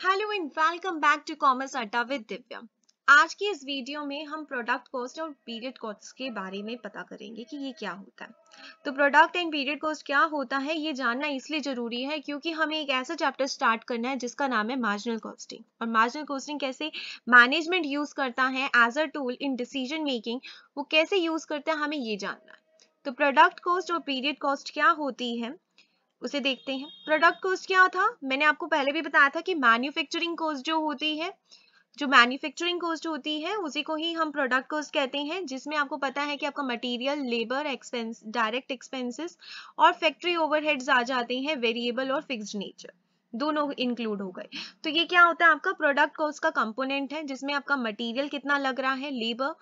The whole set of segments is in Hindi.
Hello and welcome back to commerce Adda with Divya. आज की इस वीडियो में हम प्रोडक्ट कॉस्ट और पीरियड कॉस्ट के बारे में पता करेंगे कि ये क्या होता है। तो प्रोडक्ट एंड पीरियड कॉस्ट क्या होता है ये जानना इसलिए जरूरी है क्योंकि हमें एक ऐसा चैप्टर स्टार्ट करना है जिसका नाम है मार्जिनल कॉस्टिंग। और मार्जिनल कॉस्टिंग कैसे मैनेजमेंट यूज करता है as a tool in decision making, वो कैसे यूज करता है हमें ये जानना है। तो प्रोडक्ट कॉस्ट और पीरियड कॉस्ट क्या होती है उसे देखते हैं। प्रोडक्ट कॉस्ट क्या था, मैंने आपको पहले भी बताया था कि मैन्युफैक्चरिंग कॉस्ट जो होती है, जो मैन्युफैक्चरिंग कॉस्ट होती है उसी को ही हम प्रोडक्ट कॉस्ट कहते हैं, जिसमें आपको पता है कि आपका material, labour expense, direct expenses और फैक्ट्री ओवरहेड्स आ जाते हैं, वेरिएबल और फिक्स्ड नेचर दोनों इंक्लूड हो गए। तो ये क्या होता है, आपका प्रोडक्ट कॉस्ट का कंपोनेंट है जिसमें आपका मटेरियल कितना लग रहा है, लेबर,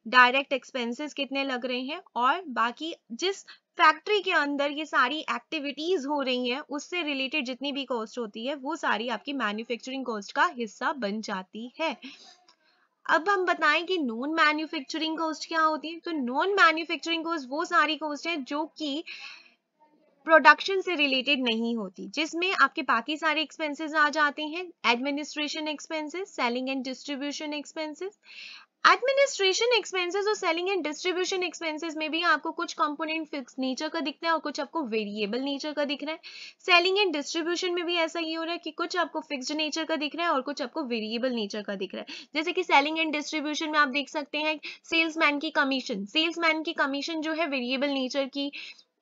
डायरेक्ट एक्सपेंसेस कितने लग रहे हैं, और बाकी जिस फैक्ट्री के अंदर ये सारी एक्टिविटीज हो रही हैं उससे रिलेटेड जितनी भी कॉस्ट होती है वो सारी आपकी मैन्युफैक्चरिंग कॉस्ट का हिस्सा बन जाती है। अब हम बताएं कि नॉन मैन्युफैक्चरिंग कॉस्ट क्या होती है। तो नॉन मैन्युफैक्चरिंग कॉस्ट वो सारी कॉस्ट है जो कि प्रोडक्शन से रिलेटेड नहीं होती, जिसमें आपके बाकी सारे एक्सपेंसेस आ जाते हैं, administration expenses, selling and distribution expenses. Administration expenses और सेलिंग एंड डिस्ट्रीब्यूशन एक्सपेंसेस में भी आपको कुछ कंपोनेंट फिक्स नेचर का दिखता है और कुछ आपको वेरिएबल नेचर का दिख रहा है। सेलिंग एंड डिस्ट्रीब्यूशन में भी ऐसा ही हो रहा है कि कुछ आपको फिक्स्ड नेचर का दिख रहा है और कुछ आपको वेरिएबल नेचर का दिख रहा है। जैसे कि सेलिंग एंड डिस्ट्रीब्यूशन में आप देख सकते हैं सेल्समैन की कमीशन जो है वेरिएबल नेचर की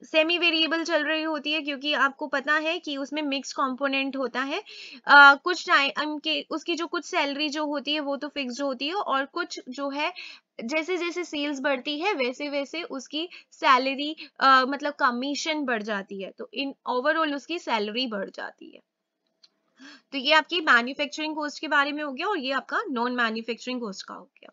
सेमी वेरिएबल चल रही होती है, क्योंकि आपको पता है कि उसमें मिक्स कंपोनेंट होता है। कुछ टाइम के उसकी जो कुछ सैलरी जो होती है वो तो फिक्स्ड होती है, और कुछ जो है जैसे जैसे सेल्स बढ़ती है वैसे वैसे उसकी सैलरी मतलब कमीशन बढ़ जाती है, तो इन ओवरऑल उसकी सैलरी बढ़ जाती है। तो ये आपकी मैन्युफैक्चरिंग कॉस्ट के बारे में हो गया और ये आपका नॉन मैन्युफैक्चरिंग कॉस्ट का हो गया।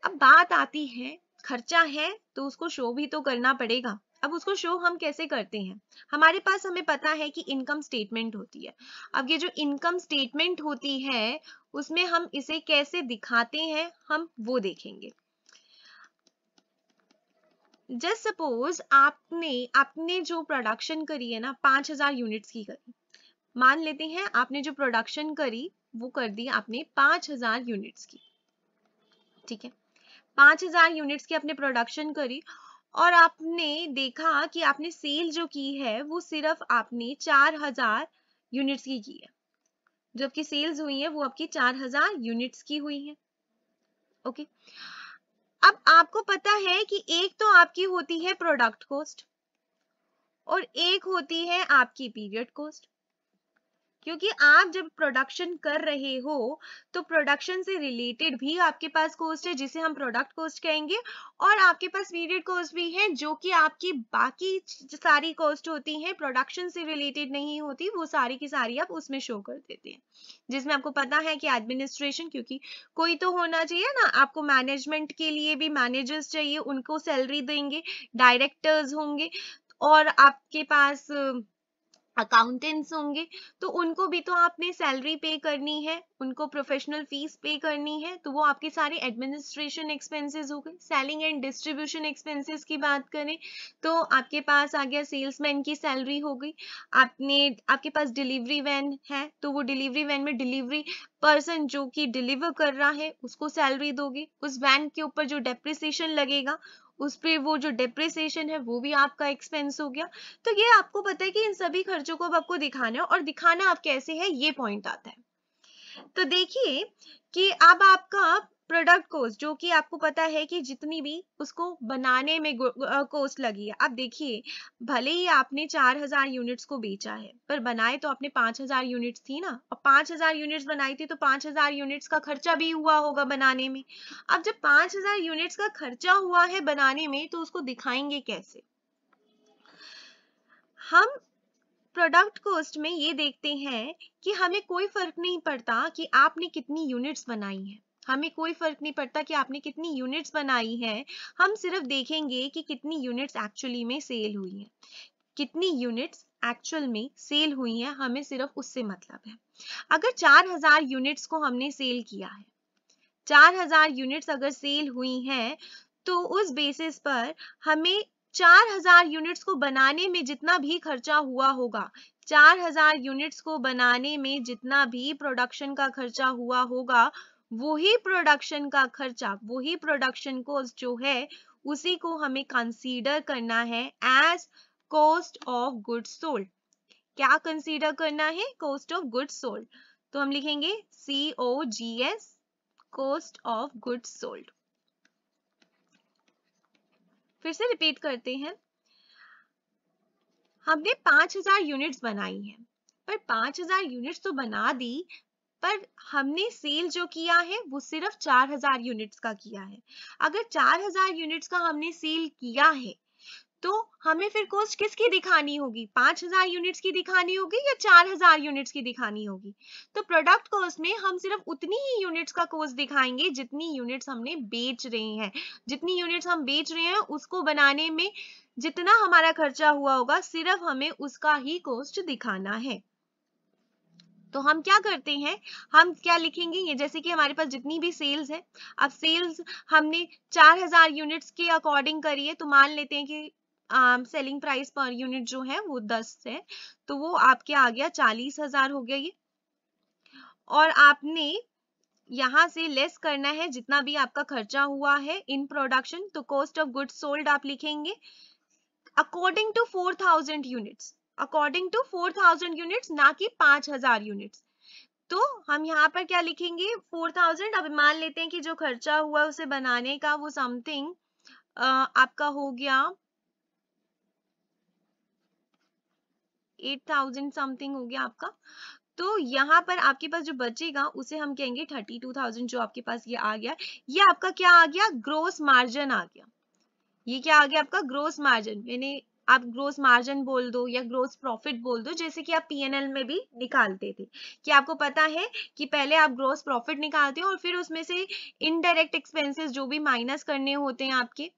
अब बात आती है, खर्चा है तो उसको शो भी तो करना पड़ेगा। अब उसको शो हम कैसे करते हैं, हमारे पास हमें पता है कि इनकम स्टेटमेंट होती है। अब ये जो इनकम स्टेटमेंट होती है उसमें हम इसे कैसे दिखाते हैं हम वो देखेंगे। जस्ट सपोज आपने जो प्रोडक्शन करी है ना 5000 यूनिट्स की करी, मान लेते हैं आपने जो प्रोडक्शन करी वो कर दी आपने 5000 यूनिट्स की, ठीक है। 5000 यूनिट्स की आपने प्रोडक्शन करी और आपने देखा कि आपने सेल जो की है वो सिर्फ आपने 4000 यूनिट्स की है। जो आपकी सेल्स हुई है वो आपकी 4000 यूनिट्स की हुई है। ओके, अब आपको पता है कि एक तो आपकी होती है प्रोडक्ट कॉस्ट और एक होती है आपकी पीरियड कॉस्ट, क्योंकि आप जब प्रोडक्शन कर रहे हो तो प्रोडक्शन से रिलेटेड भी आपके पास कॉस्ट है जिसे हम प्रोडक्ट कॉस्ट कहेंगे, और आपके पास पीरियड कॉस्ट भी है जो कि आपकी बाकी सारी कॉस्ट होती हैं, प्रोडक्शन से रिलेटेड नहीं होती, वो सारी की सारी आप उसमें शो कर देते हैं। जिसमें आपको पता है कि एडमिनिस्ट्रेशन, क्योंकि कोई तो होना चाहिए ना, आपको मैनेजमेंट के लिए भी मैनेजर्स चाहिए, उनको सैलरी देंगे, डायरेक्टर्स होंगे, और आपके पास अकाउंटेंट्स होंगे, तो उनको भी तो आपने सैलरी पे करनी है, उनको प्रोफेशनल फीस पे करनी है, तो वो आपके सारे एडमिनिस्ट्रेशन एक्सपेंसेस हो गए। सेलिंग एंड डिस्ट्रीब्यूशन एक्सपेंसेस की बात करें तो आपके पास आ गया सेल्समैन की सैलरी हो गई। आपके पास डिलीवरी वैन है तो वो डिलीवरी वैन में डिलीवरी पर्सन जो कि डिलीवर कर रहा है उसको सैलरी दोगे। उस वैन के ऊपर जो डेप्रिसिएशन लगेगा उस पे वो जो डेप्रिसिएशन है वो भी आपका एक्सपेंस हो गया। तो ये आपको पता है कि इन सभी खर्चों को अब आपको दिखाना है, और दिखाना आप कैसे है ये पॉइंट आता है। तो देखिए कि अब आपका प्रोडक्ट कॉस्ट जो कि आपको पता है कि जितनी भी उसको बनाने में कॉस्ट लगी है। अब देखिए, भले ही आपने 4000 यूनिट्स को बेचा है पर बनाए तो आपने 5000 यूनिट्स थी ना, और 5000 यूनिट्स बनाई थी तो 5000 यूनिट्स का खर्चा भी हुआ होगा बनाने में। अब जब 5000 यूनिट्स का खर्चा हुआ है बनाने में तो उसको दिखाएंगे कैसे हम। प्रोडक्ट कॉस्ट में ये देखते हैं कि हमें कोई फर्क नहीं पड़ता कि आपने कितनी यूनिट्स बनाई है, हमें कोई फर्क नहीं पड़ता कि आपने कितनी यूनिट्स बनाई है। हम सिर्फ देखेंगे कि कितनी यूनिट्स एक्चुअली में सेल हुई है, कितनी यूनिट्स एक्चुअल में सेल हुई है, हमें सिर्फ उससे मतलब है। अगर 4000 यूनिट्स को हमने सेल किया है, 4000 यूनिट्स अगर सेल हुई हैं तो उस बेसिस पर हमें 4000 यूनिट्स को बनाने में जितना भी खर्चा हुआ होगा, 4000 यूनिट्स को बनाने में जितना भी प्रोडक्शन का खर्चा हुआ होगा, वही प्रोडक्शन का खर्चा, वही प्रोडक्शन कॉस्ट जो है, उसी को हमें कंसीडर करना है as cost of goods sold. क्या कंसीडर करना है? Cost of goods sold. तो हम लिखेंगे COGS, cost of goods sold. फिर से रिपीट करते हैं, हमने 5000 यूनिट्स बनाई है, पर 5000 यूनिट्स तो बना दी, पर हमने सेल जो किया है वो सिर्फ 4000 यूनिट्स का किया है। अगर 4000 यूनिट्स का हमने सेल किया है तो हमें फिर कॉस्ट किसकी दिखानी होगी? 5000 यूनिट्स की दिखानी होगी या 4000 यूनिट्स की दिखानी होगी? तो प्रोडक्ट कॉस्ट में हम सिर्फ उतनी ही यूनिट्स का कॉस्ट दिखाएंगे जितनी यूनिट्स हमने बेच रहे हैं। जितनी यूनिट्स हम बेच रहे हैं उसको बनाने में जितना हमारा खर्चा हुआ होगा, सिर्फ हमें उसका ही कॉस्ट दिखाना है। तो हम क्या करते हैं, हम क्या लिखेंगे, ये जैसे कि हमारे पास जितनी भी सेल्स है, अब सेल्स हमने 4000 यूनिट्स के अकॉर्डिंग करी है, तो मान लेते हैं कि सेलिंग प्राइस पर यूनिट जो है वो 10 है, तो वो आपके आ गया 40,000 हो गया ये। और आपने यहाँ से लेस करना है जितना भी आपका खर्चा हुआ है इन प्रोडक्शन, तो कॉस्ट ऑफ गुड्स सोल्ड आप लिखेंगे according to 4000 units, according to 4000 units, ना कि 5000 यूनिट्स। तो हम यहाँ पर क्या लिखेंगे, 4000। अब मान लेते हैं कि जो खर्चा हुआ उसे बनाने का वो समथिंग आपका हो गया 8000 समथिंग हो गया आपका। तो यहाँ पर आपके पास जो बचेगा उसे हम कहेंगे 32,000, जो आपके पास ये आ गया। ये आपका क्या आ गया? ग्रोस मार्जिन आ गया। ये क्या आ गया आपका? Gross margin. मैंने, आप ग्रोस मार्जिन बोल दो या ग्रोस प्रॉफिट बोल दो, जैसे कि आप P&L में भी निकालते थे, कि आपको पता है कि पहले आप ग्रोस प्रॉफिट निकालते हो और फिर उसमें से इनडायरेक्ट एक्सपेंसेस जो भी माइनस करने होते हैं आपके,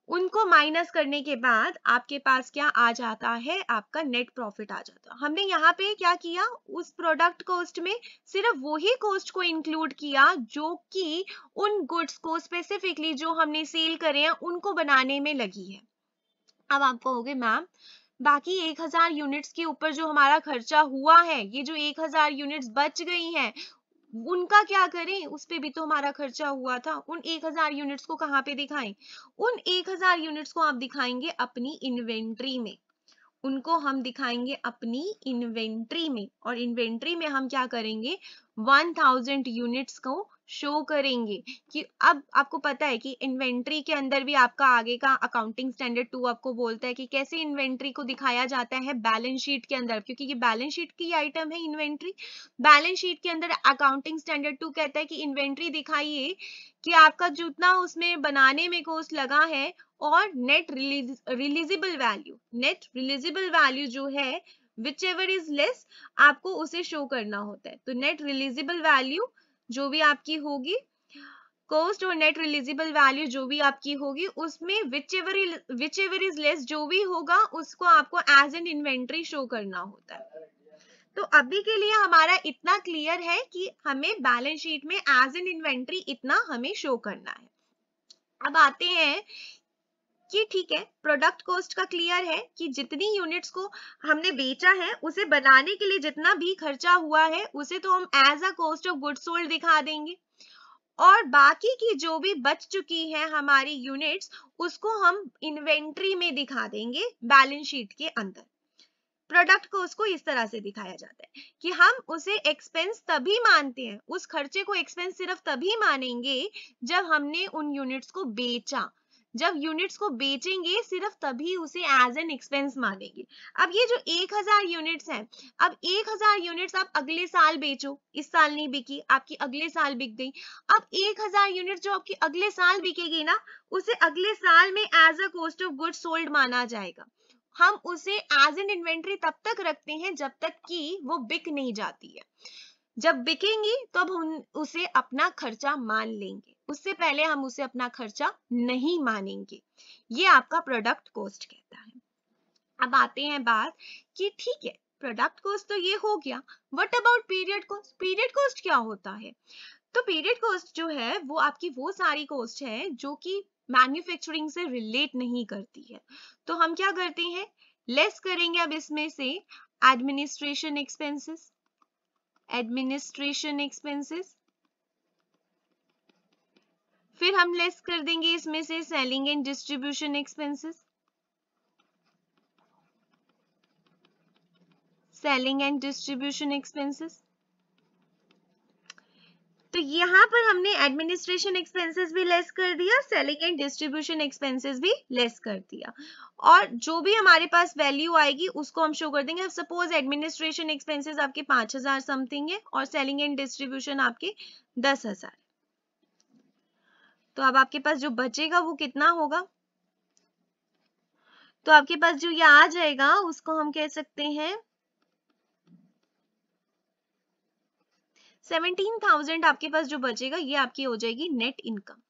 उनको माइनस करने के बाद आपके पास क्या आ जाता है? आपका नेट प्रॉफिट आ जाता है। हमने यहाँ पे क्या किया, उस प्रोडक्ट कॉस्ट में सिर्फ वही कॉस्ट को इंक्लूड किया जो कि उन गुड्स को स्पेसिफिकली जो हमने सेल करे हैं उनको बनाने में लगी है। अब आप कहोगे मैम बाकी 1000 यूनिट्स के ऊपर जो हमारा खर्चा हुआ है, ये जो 1000 यूनिट्स बच गई हैं, उनका क्या करें? उस पे भी तो हमारा खर्चा हुआ था। उन 1000 यूनिट्स को कहाँ पे दिखाएं? उन 1000 यूनिट्स को आप दिखाएंगे अपनी इन्वेंट्री में, उनको हम दिखाएंगे अपनी इन्वेंट्री में। और इन्वेंट्री में हम क्या करेंगे? 1000 यूनिट्स को शो करेंगे। कि अब आपको पता है कि इन्वेंट्री के अंदर भी आपका आगे का अकाउंटिंग स्टैंडर्ड 2 आपको बोलता है कि कैसे इन्वेंट्री को दिखाया जाता है बैलेंस शीट के अंदर, क्योंकि ये बैलेंस शीट की आइटम है इन्वेंट्री। बैलेंस शीट के अंदर अकाउंटिंग स्टैंडर्ड 2 कहता है कि इन्वेंट्री दिखाइए कि आपका जितना उसमें बनाने में कॉस्ट लगा है और नेट रिलीजेबल वैल्यू, नेट रिलीजेबल वैल्यू जो है विच एवर इज लेस, आपको उसे शो करना होता है। तो नेट रिलीजेबल वैल्यू जो भी आपकी होगी, कॉस्ट और नेट रिलीजेबल वैल्यू जो भी आपकी होगी, उसमें विच एवर इज लेस जो भी होगा उसको आपको एज एन इन्वेंट्री शो करना होता है। तो अभी के लिए हमारा इतना क्लियर है कि हमें बैलेंस शीट में एज एन इन्वेंट्री इतना हमें शो करना है। अब आते हैं कि ठीक है, प्रोडक्ट कॉस्ट का क्लियर है कि जितनी यूनिट्स को हमने बेचा है उसे बनाने के लिए जितना भी खर्चा हुआ है उसे तो हम as a cost of goods sold दिखा देंगे, और बाकी की जो भी बच चुकी है हमारी यूनिट्स उसको हम इन्वेंट्री में दिखा देंगे बैलेंस शीट के अंदर। प्रोडक्ट कॉस्ट को इस तरह से दिखाया जाता है कि हम उसे एक्सपेंस तभी मानते हैं, उस खर्चे को एक्सपेंस सिर्फ तभी मानेंगे जब हमने उन यूनिट्स को बेचा। जब यूनिट्स को बेचेंगे सिर्फ तभी उसे एज एन एक्सपेंस मानेंगे। अब ये जो 1000 यूनिट्स हैं, अब 1000 यूनिट्स आप अगले साल बेचो, इस साल नहीं बिकी, आपकी अगले साल बिक गई। अब 1000 यूनिट्स जो आपकी अगले साल बिकेगी ना, उसे अगले साल में as a cost of goods sold माना जाएगा। हम उसे एज एन इन्वेंट्री तब तक रखते हैं जब तक कि वो बिक नहीं जाती है। जब बिकेंगी तब हम उसे अपना खर्चा मान लेंगे, उससे पहले हम उसे अपना खर्चा नहीं मानेंगे। ये आपका प्रोडक्ट कॉस्ट कहता है। अब आते हैं बात कि ठीक है, प्रोडक्ट कॉस्ट तो ये हो गया, what about period cost? Period cost क्या होता है? तो पीरियड कॉस्ट जो है वो आपकी वो सारी कॉस्ट है जो कि मैन्युफैक्चरिंग से रिलेट नहीं करती है। तो हम क्या करते हैं, लेस करेंगे अब इसमें से एडमिनिस्ट्रेशन एक्सपेंसेस, एडमिनिस्ट्रेशन एक्सपेंसेस। फिर हम लेस कर देंगे इसमें से selling and distribution expenses, selling and distribution expenses. तो यहाँ पर हमने एडमिनिस्ट्रेशन एक्सपेंसेस भी लेस कर दिया, सेलिंग एंड डिस्ट्रीब्यूशन एक्सपेंसेस भी लेस कर दिया, और जो भी हमारे पास वैल्यू आएगी उसको हम शो कर देंगे। सपोज एडमिनिस्ट्रेशन एक्सपेंसेस आपके 5000 समथिंग है और सेलिंग एंड डिस्ट्रीब्यूशन आपके 10,000। तो अब आपके पास जो बचेगा वो कितना होगा? तो आपके पास जो ये आ जाएगा उसको हम कह सकते हैं 17,000 आपके पास जो बचेगा ये आपकी हो जाएगी नेट इनकम।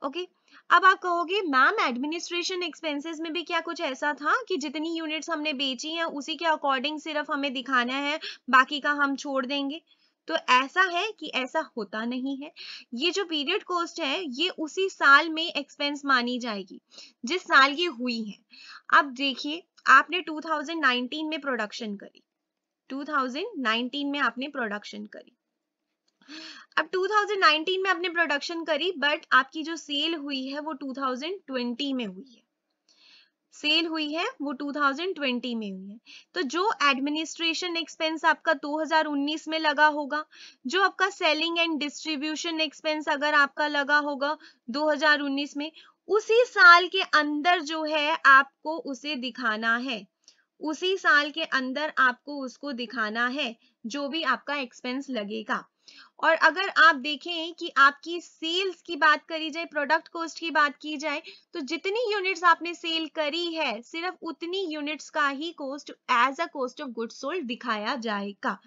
ओके अब आप कहोगे मैम एडमिनिस्ट्रेशन एक्सपेंसेस में भी क्या कुछ ऐसा था कि जितनी यूनिट्स हमने बेची हैं उसी के अकॉर्डिंग सिर्फ हमें दिखाना है, बाकी का हम छोड़ देंगे? तो ऐसा है कि ऐसा होता नहीं है। ये जो पीरियड कॉस्ट है ये उसी साल में एक्सपेंस मानी जाएगी जिस साल ये हुई है। अब देखिए आपने 2019 में प्रोडक्शन करी, 2019 में आपने प्रोडक्शन करी। अब 2019 में आपने प्रोडक्शन करी बट आपकी जो सेल हुई है वो 2020 में हुई है, सेल हुई है वो 2020 में हुई है। तो जो एडमिनिस्ट्रेशन एक्सपेंस आपका 2019 में लगा होगा, जो आपका सेलिंग एंड डिस्ट्रीब्यूशन एक्सपेंस अगर आपका लगा होगा 2019 में, उसी साल के अंदर जो है आपको उसे दिखाना है, उसी साल के अंदर आपको उसको दिखाना है जो भी आपका एक्सपेंस लगेगा। और अगर आप देखें कि आपकी सेल्स की बात करी जाए, प्रोडक्ट कॉस्ट की बात की जाए, तो जितनी यूनिट्स आपने सेल करी है सिर्फ उतनी यूनिट्स का ही cost as a cost of goods sold दिखाया जाएगा।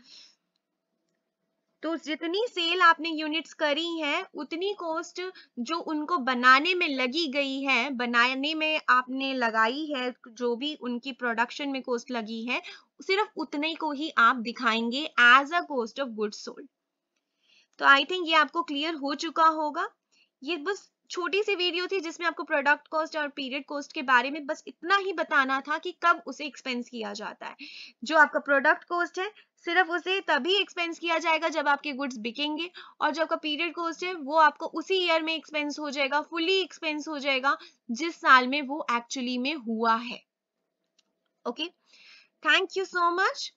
तो जितनी सेल आपने यूनिट्स करी है उतनी कॉस्ट जो उनको बनाने में लगी गई है, बनाने में आपने लगाई है, जो भी उनकी प्रोडक्शन में कॉस्ट लगी है, सिर्फ उतने को ही आप दिखाएंगे as a cost of goods sold. तो आई थिंक ये आपको क्लियर हो चुका होगा। ये बस छोटी सी वीडियो थी जिसमें आपको प्रोडक्ट कॉस्ट और पीरियड कॉस्ट के बारे में बस इतना ही बताना था कि कब उसे एक्सपेंस किया जाता है। जो आपका प्रोडक्ट कॉस्ट है सिर्फ उसे तभी एक्सपेंस किया जाएगा जब आपके गुड्स बिकेंगे, और जो आपका पीरियड कॉस्ट है वो आपको उसी ईयर में एक्सपेंस हो जाएगा, फुली एक्सपेंस हो जाएगा जिस साल में वो एक्चुअली में हुआ है। Okay, thank you so much.